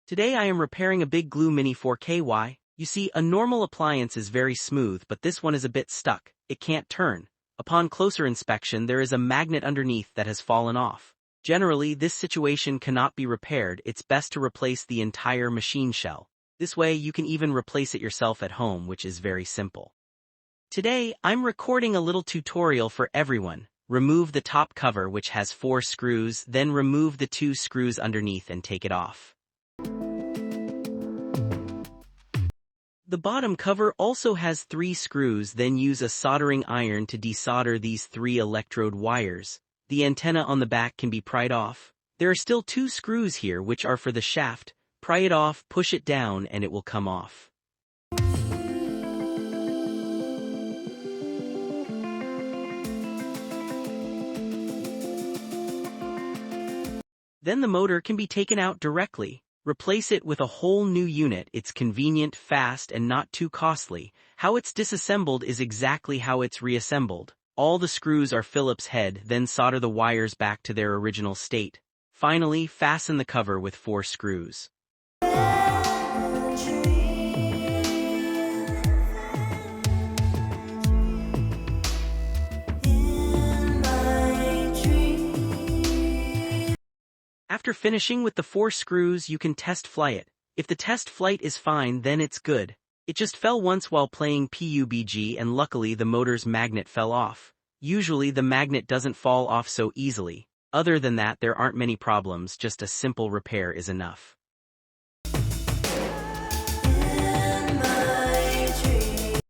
Today I am repairing a big glue Mini 4KY. You see, a normal appliance is very smooth, but this one is a bit stuck. It can't turn. Upon closer inspection, there is a magnet underneath that has fallen off. Generally, this situation cannot be repaired. It's best to replace the entire machine shell. This way, you can even replace it yourself at home, which is very simple. Today, I'm recording a little tutorial for everyone. Remove the top cover, which has 4 screws, then remove the 2 screws underneath and take it off. The bottom cover also has 3 screws, then use a soldering iron to desolder these 3 electrode wires. The antenna on the back can be pried off. There are still 2 screws here which are for the shaft. Pry it off, push it down, and it will come off. Then the motor can be taken out directly. Replace it with a whole new unit. It's convenient, fast, and not too costly. How it's disassembled is exactly how it's reassembled. All the screws are Phillips head, then solder the wires back to their original state. Finally, fasten the cover with 4 screws. After finishing with the 4 screws, you can test fly it. If the test flight is fine, then it's good. It just fell once while playing PUBG, and luckily the motor's magnet fell off. Usually the magnet doesn't fall off so easily. Other than that, there aren't many problems, just a simple repair is enough.